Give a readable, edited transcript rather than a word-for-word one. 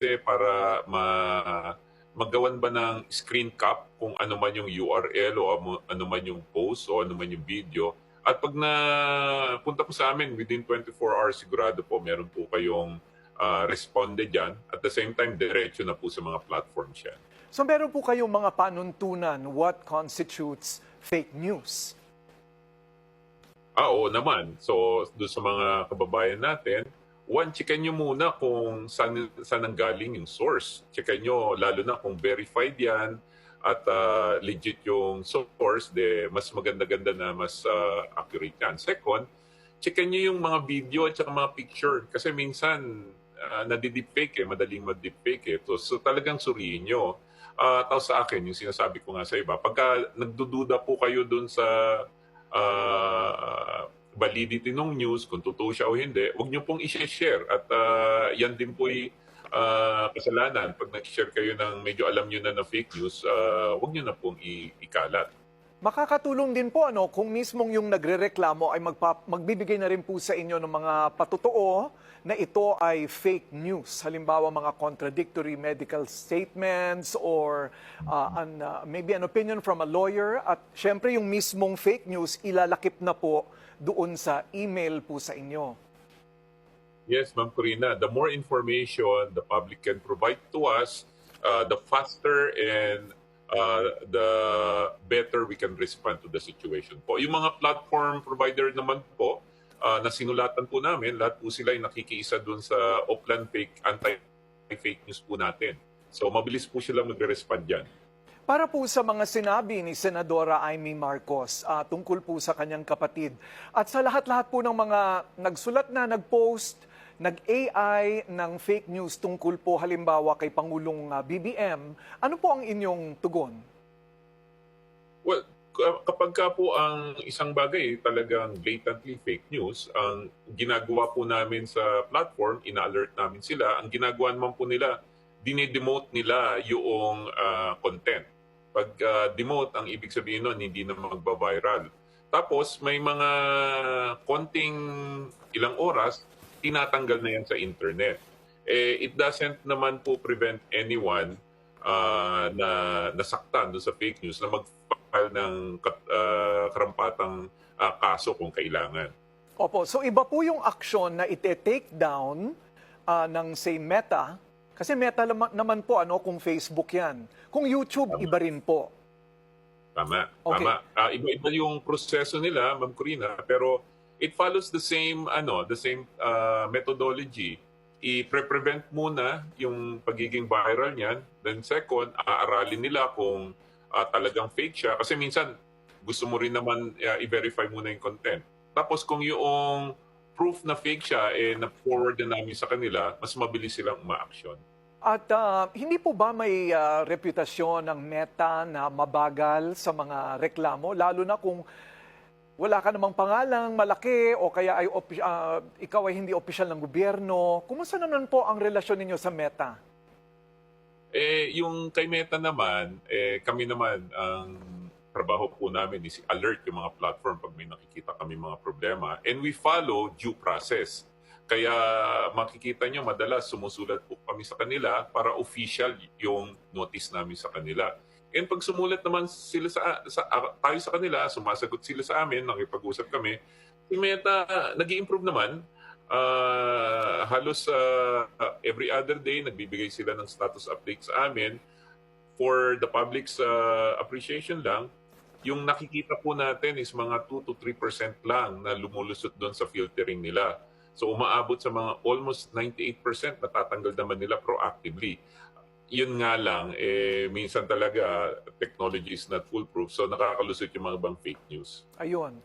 para magawan ba ng screen cap kung ano man yung URL o ano man yung post o ano man yung video. At pag napunta po sa amin within 24 hours, sigurado po meron po kayong responde dyan. At the same time, diretso na po sa mga platforms yan. So meron po kayong mga panuntunan what constitutes fake news? Oo naman. So, doon sa mga kababayan natin, one, checkan nyo muna kung saan nanggaling yung source. Checkan nyo, lalo na kung verified yan at legit yung source, mas maganda-ganda na mas accurate yan. Second, checkan nyo yung mga video at saka mga picture. Kasi minsan, nadi-deepfake madaling mag-deepfake so talagang suriin nyo. Tapos sa akin, yung sinasabi ko nga sa iba, pagka nagdududa po kayo doon sa validity ng news, kung totoo siya o hindi, huwag niyo pong i-share. At yan din po kasalanan. Pag nag-share kayo ng medyo alam niyo na fake news, huwag niyo na pong ikalat. Makakatulong din po kung mismong yung nagrereklamo ay magbibigay na rin po sa inyo ng mga patotoo na ito ay fake news. Halimbawa mga contradictory medical statements or maybe an opinion from a lawyer. At syempre yung mismong fake news ilalakip na po doon sa email po sa inyo. Yes, Ma'am Corina, the more information the public can provide to us, the faster and the better we can respond to the situation po. Yung mga platform provider naman po, na sinulatan po namin, lahat po sila ay nakikiisa doon sa Oplan anti-fake news po natin. So mabilis po sila magre-respond dyan. Para po sa mga sinabi ni Senadora Amy Marcos tungkol po sa kanyang kapatid at sa lahat-lahat po ng mga nagsulat na, nag-post, nag-AI ng fake news tungkol po halimbawa kay Pangulong BBM, ano po ang inyong tugon? Well, kapag ka po ang isang bagay talagang blatantly fake news, ang ginagawa po namin sa platform, ina-alert namin sila, ang ginagawa naman po nila, dine-demote nila yung content. Pag demote, ang ibig sabihin nun, hindi na magba-viral. Tapos may mga konting ilang oras, tinatanggal na yan sa internet. It doesn't naman po prevent anyone na nasaktan doon sa fake news na mag-file ng karampatang kaso kung kailangan. Opo, so iba po yung aksyon na ite-take down ng say Meta, kasi Meta naman po kung Facebook yan. Kung YouTube, iba rin po. Tama, Okay. tama. Iba-iba yung proseso nila, Ma'am Corina, pero it follows the same methodology. I-prevent muna yung pagiging viral niyan. Then second, aaralin nila kung talagang fake siya. Kasi minsan, gusto mo rin naman i-verify muna yung content. Tapos kung yung proof na fake siya, na-forward na namin sa kanila, mas mabilis silang uma-action. At hindi po ba may reputasyon ng Meta na mabagal sa mga reklamo, lalo na kung wala ka namang pangalang malaki o kaya ay ikaw ay hindi opisyal ng gobyerno? Kumusta naman po ang relasyon ninyo sa Meta? Yung kay Meta naman, kami naman, ang trabaho po namin is alert yung mga platform pag may nakikita kami mga problema. And we follow due process. Kaya makikita nyo, madalas sumusulat po kami sa kanila para official yung notice namin sa kanila. And pag sumulat naman sila tayo sa kanila, sumasagot sila sa amin, nakipag-usap kami, si Meta nag-i-improve naman. Halos every other day, nagbibigay sila ng status update sa amin. For the public's appreciation lang, yung nakikita po natin is mga 2 to 3% lang na lumulusot doon sa filtering nila. So umaabot sa mga almost 98% natatanggal naman nila proactively. Yun nga lang, minsan talaga technology is not foolproof, so nakakalusot yung mga ibang fake news. Ayun.